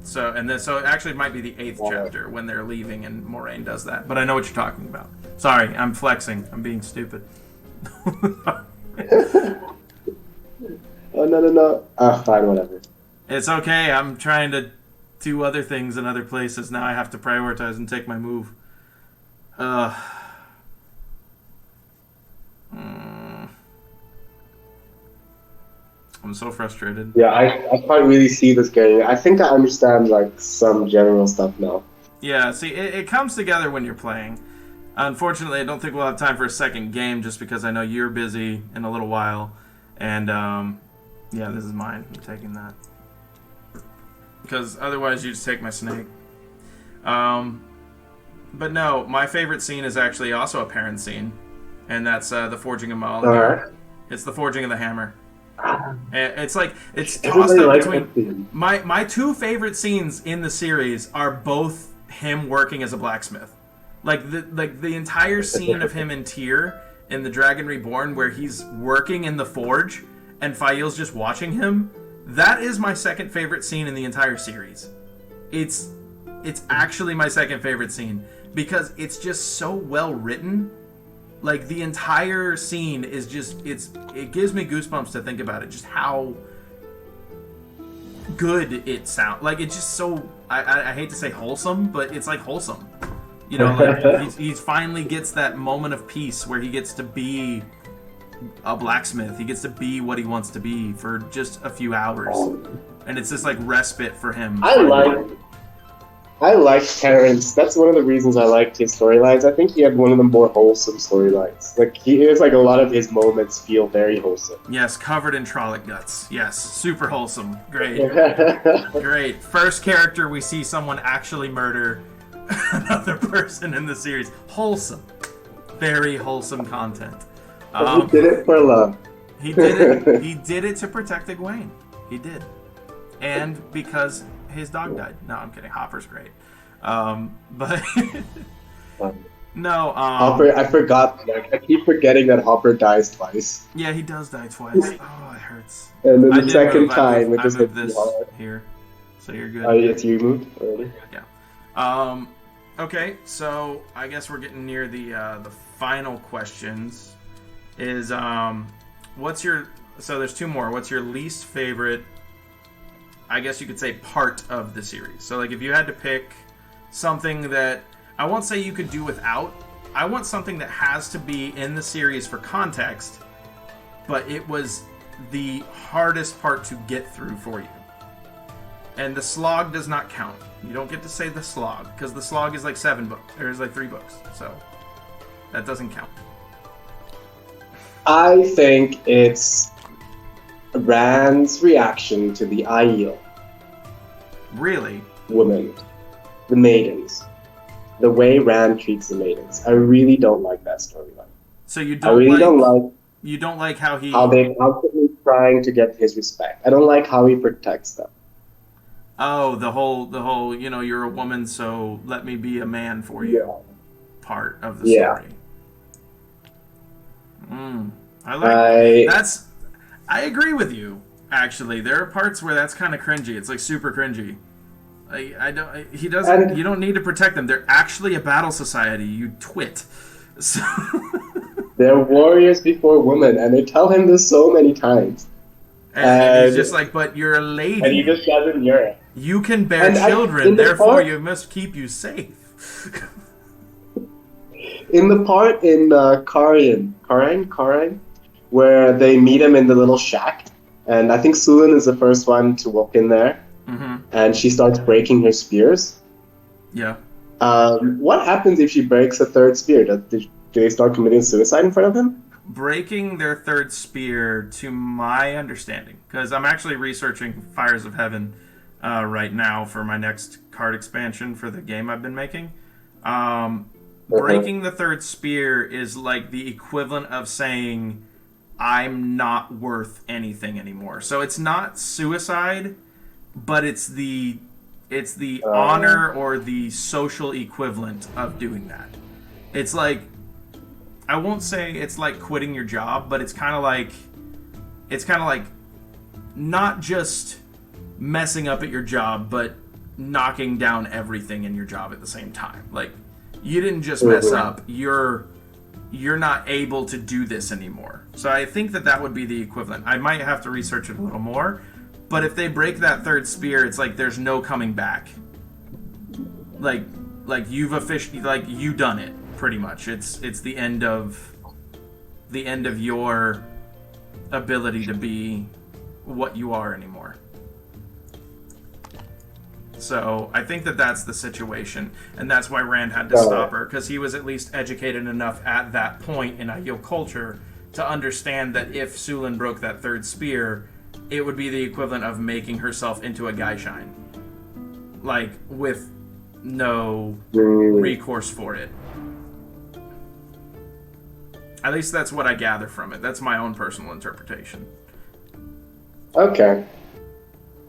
So it actually might be the 8th chapter when they're leaving and Moraine does that. But I know what you're talking about. Sorry, I'm flexing. I'm being stupid. Oh no. Fine, whatever. It's okay. I'm trying to do other things in other places. Now I have to prioritize and take my move. I'm so frustrated. Yeah, I can't really see this game. I think I understand like some general stuff now. Yeah, see, it comes together when you're playing. Unfortunately, I don't think we'll have time for a second game just because I know you're busy in a little while. And, yeah, this is mine. I'm taking that. Because otherwise you just take my snake. But no, my favorite scene is actually also a Perrin scene. And that's the Forging of Malahir. It's the Forging of the Hammer. It's like it's tossed up between my 2 favorite scenes in the series are both him working as a blacksmith. Like the entire scene of him in Tyr in the Dragon Reborn where he's working in the forge and Fael's just watching him. That is my second favorite scene in the entire series. It's actually my second favorite scene because it's just so well written. Like the entire scene is just it gives me goosebumps to think about it, just how good it sounds. Like it's just so I hate to say wholesome, but it's like wholesome. You know, like he finally gets that moment of peace where he gets to be a blacksmith. He gets to be what he wants to be for just a few hours. And it's this like respite for him. I like Terrence. That's one of the reasons I liked his storylines. I think he had one of the more wholesome storylines. Like he is like a lot of his moments feel very wholesome. Yes, covered in Trolloc guts. Yes, super wholesome. Great. Great. First character we see someone actually murder another person in the series. Wholesome. Very wholesome content. He did it for love. He did it. He did it to protect Egwene. He did. And because his dog died. No, I'm kidding. Hopper's great. But no. Hopper, I forgot. Like, I keep forgetting that Hopper dies twice. Yeah, he does die twice. Oh, it hurts. And then the second time, which is this here, so you're good. Oh, it's you moved early. Yeah. Okay, so I guess we're getting near the final questions. Is what's your? So there's two more. What's your least favorite? I guess you could say part of the series. So like if you had to pick something that I won't say you could do without, I want something that has to be in the series for context, but it was the hardest part to get through for you. And the slog does not count. You don't get to say the slog, because the slog is like 7 books. There's like 3 books, so that doesn't count. I think it's Rand's reaction to the Aiel. Really? Women. The maidens. The way Rand treats the maidens. I really don't like that storyline. So you don't you don't like how they're constantly trying to get his respect. I don't like how he protects them. Oh, the whole, you're a woman, so let me be a man for you part of the story. I agree with you. Actually, there are parts where that's kind of cringy. It's like super cringy. You don't need to protect them. They're actually a battle society. You twit. So they're warriors before women, and they tell him this so many times. And he's just like, but you're a lady. And he just doesn't hear it. You can bear children, therefore you must keep you safe. In the part in Karain, where they meet him in the little shack, and I think Sulin is the first one to walk in there, and she starts breaking her spears. Yeah. What happens if she breaks a third spear? Do they start committing suicide in front of him? Breaking their third spear, to my understanding, because I'm actually researching Fires of Heaven right now for my next card expansion for the game I've been making. Breaking the third spear is like the equivalent of saying, I'm not worth anything anymore. So it's not suicide, but it's the honor or the social equivalent of doing that. It's like, I won't say it's like quitting your job, but it's kind of like not just messing up at your job, but knocking down everything in your job at the same time. Like, you didn't just mess up, you're not able to do this anymore. So I think that would be the equivalent. I might have to research it a little more, but if they break that third spear, it's like there's no coming back. Like you've officially, like, you done it, pretty much. It's the end of your ability to be what you are anymore. So I think that's the situation, and that's why Rand had to stop her, because he was at least educated enough at that point in Aiel culture to understand that if Sulin broke that third spear, it would be the equivalent of making herself into a Gaishine. Like, with no recourse for it. At least that's what I gather from it. That's my own personal interpretation. Okay.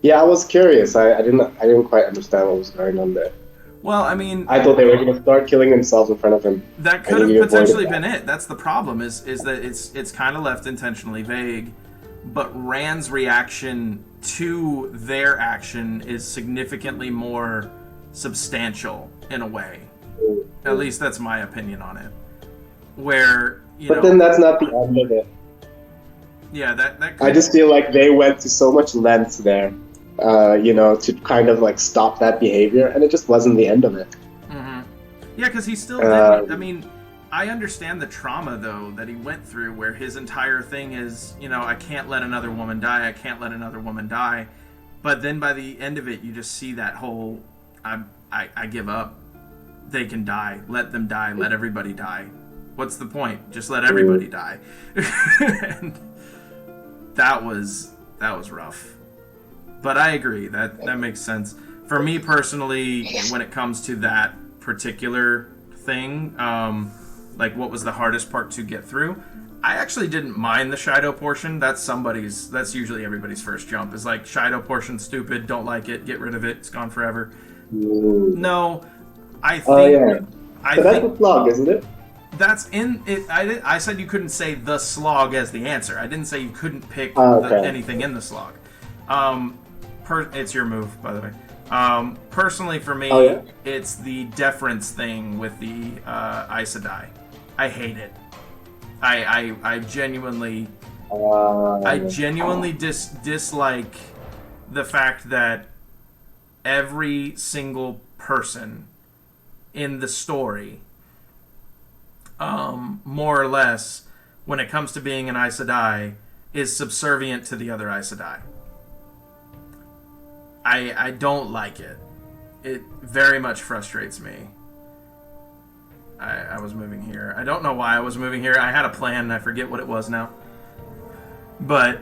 Yeah, I was curious. I didn't quite understand what was going on there. Well, I mean, I thought they were going to start killing themselves in front of him. That could have potentially been it. That's the problem. Is that it's kind of left intentionally vague, but Rand's reaction to their action is significantly more substantial in a way. At least that's my opinion on it. Where but then that's not the end of it. Yeah, that could... I just feel like they went to so much lengths there, to kind of like stop that behavior, and it just wasn't the end of it. Mm-hmm. Yeah, because he still didn't. I mean, I understand the trauma though that he went through, where his entire thing is, I can't let another woman die. I can't let another woman die. But then by the end of it, you just see that whole, I give up. They can die. Let them die. Let everybody die. What's the point? Just let everybody die. And that was rough. But I agree. That makes sense. For me personally, when it comes to that particular thing, like what was the hardest part to get through, I actually didn't mind the Shido portion. That's usually everybody's first jump. Is like, Shido portion stupid, don't like it, get rid of it, it's gone forever. No, I think... Oh, yeah. So that's the slog, isn't it? That's in it. I said you couldn't say the slog as the answer. I didn't say you couldn't pick anything in the slog. It's your move, by the way. Personally, for me, it's the deference thing with the Aes Sedai. I hate it. I genuinely dislike the fact that every single person in the story, more or less, when it comes to being an Aes Sedai, is subservient to the other Aes Sedai. I don't like it. It very much frustrates me. I was moving here. I don't know why I was moving here. I had a plan and I forget what it was now. But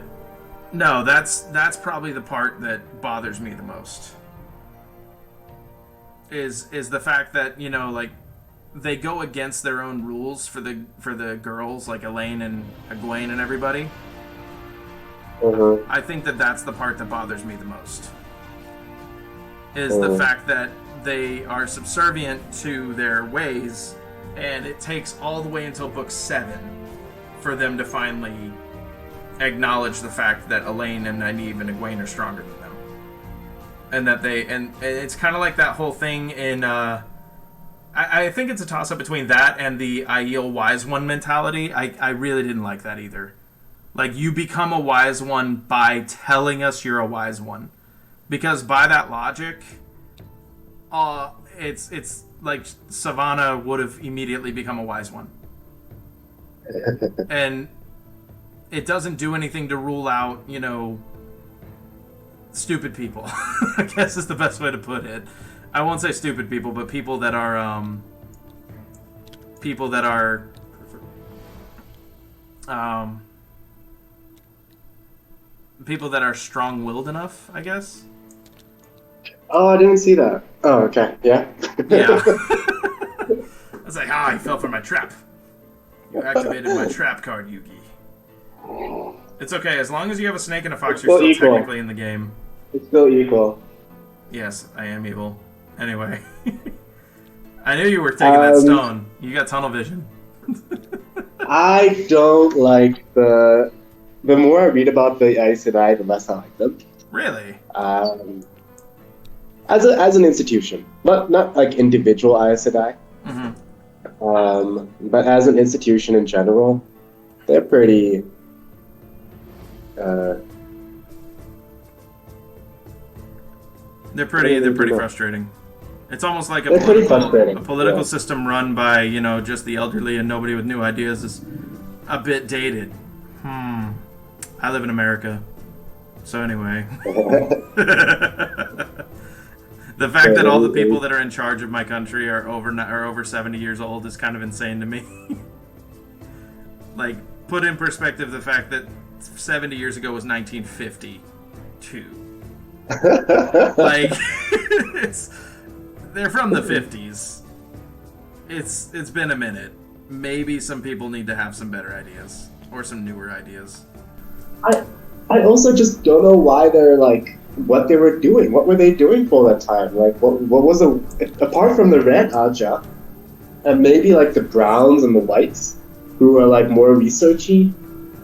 no, that's probably the part that bothers me the most. Is the fact that, you know, like, they go against their own rules for the girls, like Elaine and Egwene and everybody. I think that's the part that bothers me the most. Is the fact that they are subservient to their ways, and it takes all the way until book 7 for them to finally acknowledge the fact that Elaine and Nynaeve and Egwene are stronger than them. And that and it's kind of like that whole thing in... I think it's a toss-up between that and the Aiel Wise One mentality. I really didn't like that either. Like, you become a Wise One by telling us you're a Wise One. Because by that logic, it's like Savannah would have immediately become a Wise One. And it doesn't do anything to rule out, you know, stupid people. I guess is the best way to put it. I won't say stupid people, but people that are strong-willed enough, I guess. Oh, I didn't see that. Oh, okay. Yeah. Yeah. I was like, he fell for my trap. You activated my trap card, Yugi. It's okay, as long as you have a snake and a fox, you're still technically in the game. It's still equal. Yes, I am evil. Anyway. I knew you were taking that stone. You got tunnel vision. I don't like the more I read about the Aes Sedai, the less I like them. Really? As an institution, not like individual Aes Sedai. But as an institution in general, they're pretty. They're pretty frustrating. It's almost like a political system run by, you know, just the elderly and nobody with new ideas is a bit dated. I live in America. So anyway. The fact that all the people that are in charge of my country are over 70 years old is kind of insane to me. Like, put in perspective the fact that 70 years ago was 1952. Like, they're from the 50s. It's been a minute. Maybe some people need to have some better ideas or some newer ideas. I also just don't know why they're like what they were doing. What were they doing for that time? Like, what was apart from the Red Aja, and maybe like the Browns and the Whites, who are like more researchy.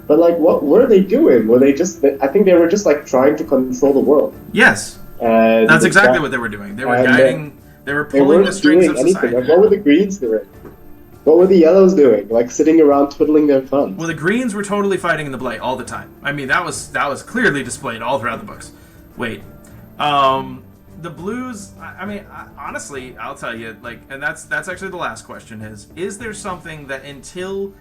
But like, what were they doing? Were they just? I think they were just like trying to control the world. Yes, and that's exactly what they were doing. They were guiding. They were pulling the strings of society. Like, what were the Greens doing? What were the Yellows doing? Like, sitting around twiddling their thumbs. Well, the Greens were totally fighting in the Blight all the time. I mean, that was clearly displayed all throughout the books. Wait, the Blues. I mean, honestly, I'll tell you. Like, and that's actually the last question. Is there something that until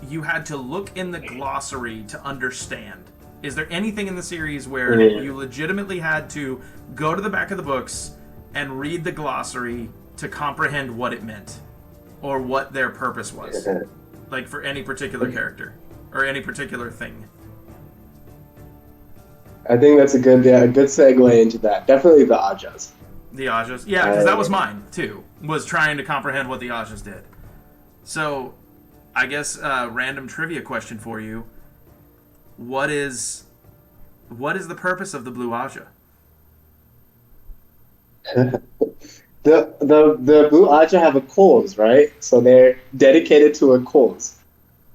you had to look in the glossary to understand? Is there anything in the series where you legitimately had to go to the back of the books and read the glossary to comprehend what it meant or what their purpose was, like for any particular character or any particular thing. I think that's a good segue into that. Definitely the Ajas. The Ajas, yeah, because that was mine too. Was trying to comprehend what the Ajas did. So, I guess random trivia question for you: what is the purpose of the Blue Aja? The Blue Aja have a cause, right? So they're dedicated to a cause,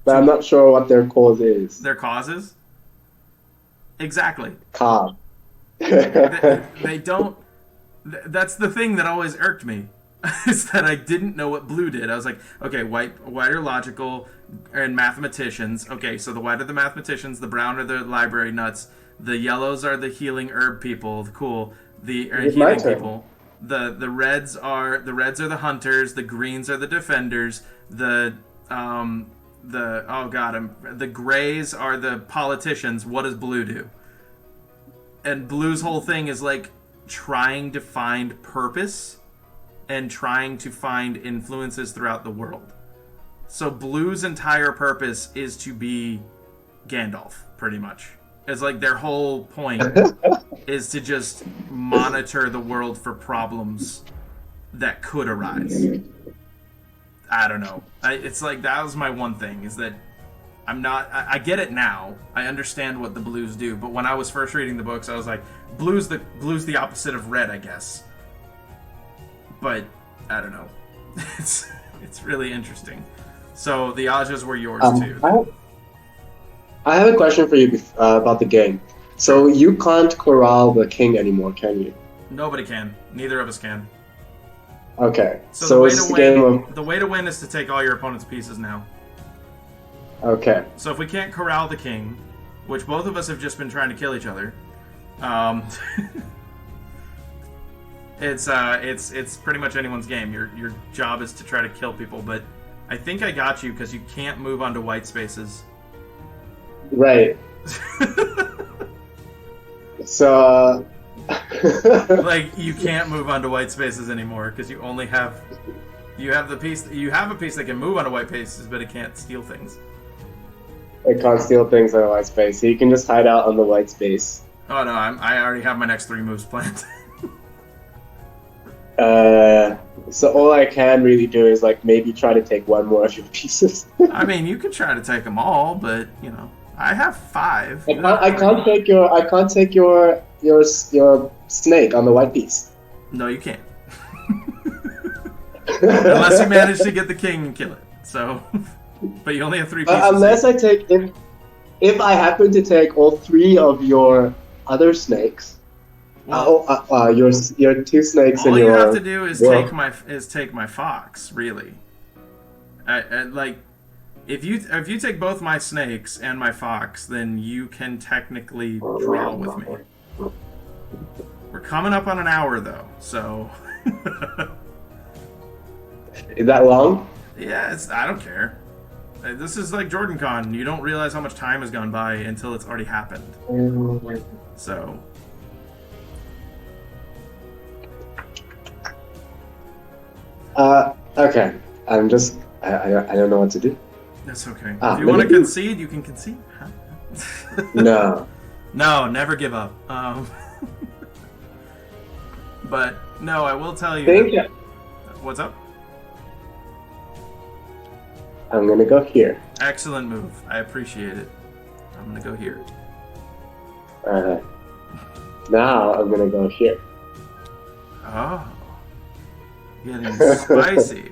but I'm not sure what their cause is. Their causes? Exactly. Calm. They don't. That's the thing that always irked me, is that I didn't know what blue did. I was like, okay, white are logical and mathematicians. Okay, so the white are the mathematicians, the brown are the library nuts, the yellows are the healing herb people. Cool. The healing people. The reds are the hunters. The greens are the defenders. The grays are the politicians. What does blue do? And blue's whole thing is like trying to find purpose and trying to find influences throughout the world. So blue's entire purpose is to be Gandalf, pretty much. It's like their whole point is to just monitor the world for problems that could arise. I don't know. It's like that was my one thing, is that I get it now. I understand what the blues do, but when I was first reading the books, I was like, blue's the opposite of red, I guess. But I don't know. It's really interesting. So the Ajas were yours too. I have a question for you about the game. So you can't corral the king anymore, can you? Nobody can. Neither of us can. Okay. So it's the game of... The way to win is to take all your opponent's pieces now. Okay. So if we can't corral the king, which both of us have just been trying to kill each other, it's pretty much anyone's game. Your job is to try to kill people, but I think I got you because you can't move onto white spaces. Right. So like you can't move onto white spaces anymore because you only have a piece that can move onto white spaces, but it can't steal things. It can't steal things on a white space, so you can just hide out on the white space. Oh no, I already have my next 3 moves planned. So all I can really do is like maybe try to take one more of your pieces. I mean, you could try to take them all, but you know, I have 5. I can't take your snake on the white piece. No, you can't. Unless you manage to get the king and kill it. So, but you only have 3 pieces. Unless I take if I happen to take all 3 of your other snakes. Well, your 2 snakes in your... All you have to do is take my fox, really. Like, if you take both my snakes and my fox, then you can technically draw with me. We're coming up on an hour, though, so... Is that long? Yeah, I don't care. This is like Jordan Con. You don't realize how much time has gone by until it's already happened. So... Okay. I don't know what to do. That's okay. If you want to concede, you can concede. No. No, never give up. But, no, I will tell you... What's up? I'm gonna go here. Excellent move. I appreciate it. I'm gonna go here. Alright. Now I'm gonna go here. Oh. Getting spicy.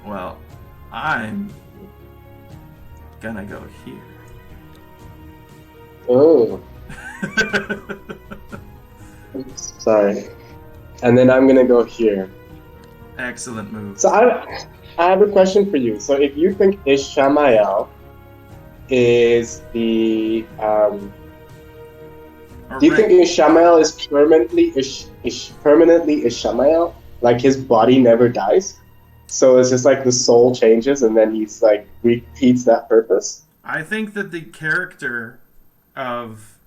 Well, I'm gonna go here. Oh. Sorry. And then I'm gonna go here. Excellent move. So I have a question for you. So if you think Ishamael is the do you think Ishamael is permanently Ishamael? Like his body never dies? So it's just like the soul changes and then he's like repeats that purpose? I think that the character of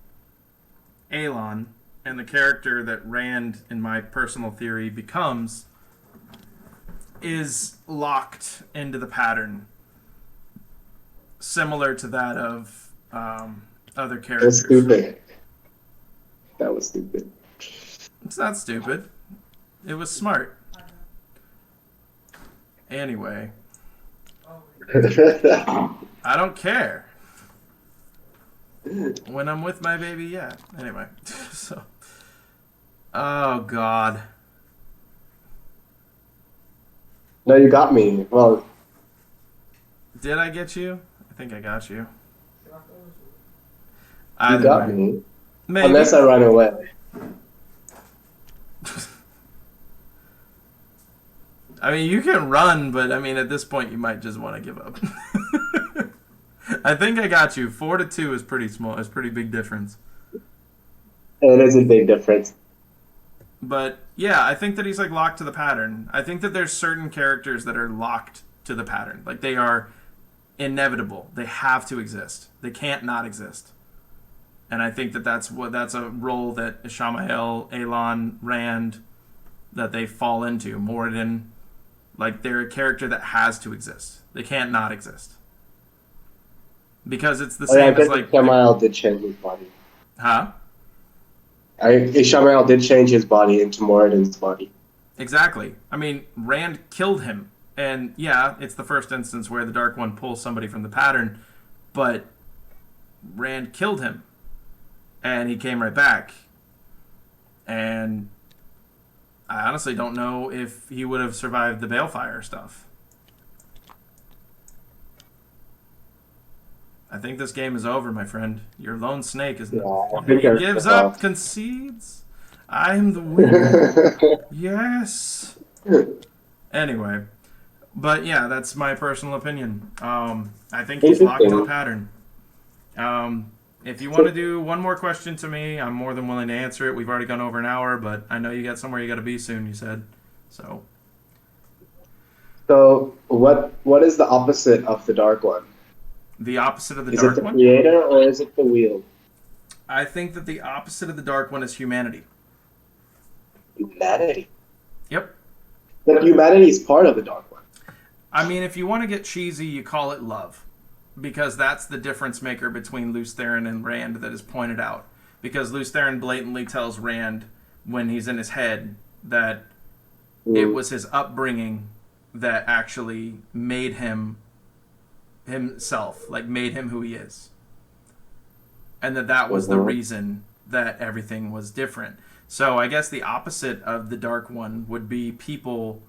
Aelon and the character that Rand, in my personal theory, becomes is locked into the pattern, similar to that of other characters. That's stupid. That was stupid. It's not stupid. It was smart. Anyway. I don't care. When I'm with my baby, yeah. Anyway. So. Oh, God. No, you got me. Well, did I get you? I think I got you. You got me. Maybe. Unless I run away. I mean, you can run, but I mean, at this point, you might just want to give up. I think I got you. 4-2 is pretty small. It's a pretty big difference. It is a big difference. But yeah, I think that he's like locked to the pattern. I think that there's certain characters that are locked to the pattern. Like they are inevitable. They have to exist. They can't not exist. And I think that that's a role that Ishamael, Elon, Rand, that they fall into. Moradin, like they're a character that has to exist. They can't not exist. Because it's the same as like... Ishamael did change his body. Huh? Ishamael did change his body into Moradin's body. Exactly. I mean, Rand killed him. And yeah, it's the first instance where the Dark One pulls somebody from the pattern. But Rand killed him. And he came right back. And I honestly don't know if he would have survived the Balefire stuff. I think this game is over, my friend. Your lone snake is gives up, concedes. I'm the winner. Yes. Anyway, but yeah, that's my personal opinion. I think he's locked in the pattern. If you want to do one more question to me, I'm more than willing to answer it. We've already gone over an hour, but I know you got somewhere you got to be soon. You said so. So what is the opposite of the Dark One? The opposite of the Dark One? Is it the creator or is it the wheel? I think that the opposite of the Dark One is humanity. Humanity? Yep. But humanity is part of the Dark One. I mean, if you want to get cheesy, you call it love. Because that's the difference maker between Lews Therin and Rand that is pointed out. Because Lews Therin blatantly tells Rand when he's in his head that it was his upbringing that actually made him himself, like made him who he is, and that was the reason that everything was different. So I guess the opposite of the Dark One would be people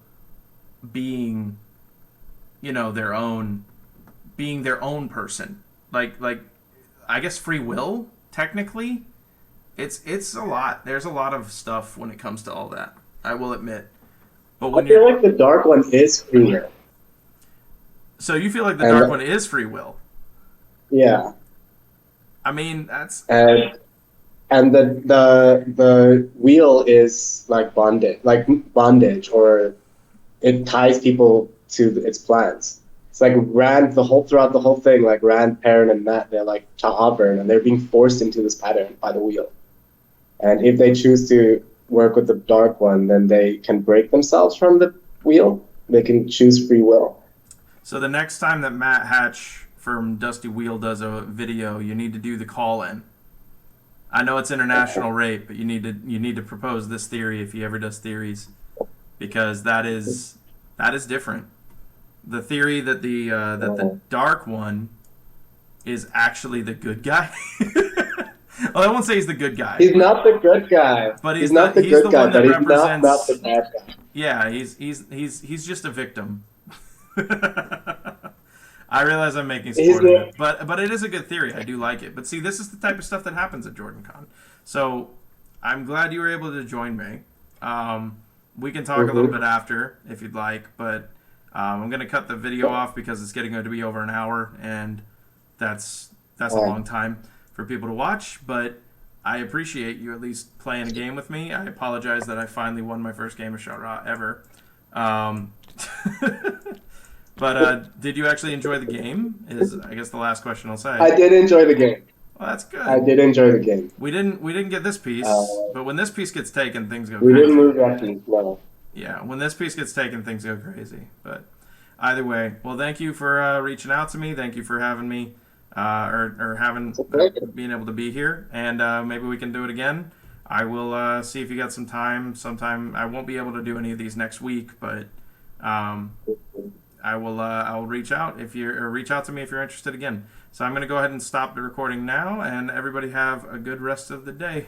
being, their own person, like I guess free will. Technically, it's a lot. There's a lot of stuff when it comes to all that, I will admit. But when I feel like the Dark One is free will. So you feel like the Dark One is free will? Yeah. I mean, that's... And the wheel is like bondage, or it ties people to its plans. It's like Rand, throughout the whole thing, like Rand, Perrin, and Mat, they're like Ta'avern, and they're being forced into this pattern by the wheel. And if they choose to work with the Dark One, then they can break themselves from the wheel. They can choose free will. So the next time that Matt Hatch from Dusty Wheel does a video, you need to do the call-in. I know it's international rape, but you need to propose this theory if he ever does theories, because that is different. The theory that the Dark One is actually the good guy. Well, I won't say he's the good guy. He's not the good guy. But he's not the good guy, but he's not the bad guy. Yeah, he's just a victim. I realize I'm making sport of it, but it is a good theory. I do like it. But see, this is the type of stuff that happens at JordanCon. So I'm glad you were able to join me. We can talk a little bit after if you'd like, but I'm going to cut the video off because it's getting to be over an hour, and that's a long time for people to watch. But I appreciate you at least playing a game with me. I apologize that I finally won my first game of Sha Rah ever. But did you actually enjoy the game? Is I guess the last question I'll say. I did enjoy the game. Well, that's I good. did enjoy the game. We didn't get this Uh, piece, but when this piece gets taken, things go we didn't crazy. move that piece, no. Yeah, when this piece gets taken, things go crazy. But either way, well, thank you for reaching out to me. Thank you for having me, or having It's a pleasure. being able to be here, and maybe we can do it again. I will see if you got some time. Sometime I won't be able to do any of these next week, but um, I will. I'll reach out if you or reach out to me if you're interested again. So I'm going to go ahead and stop the recording now, and everybody have a good rest of the day.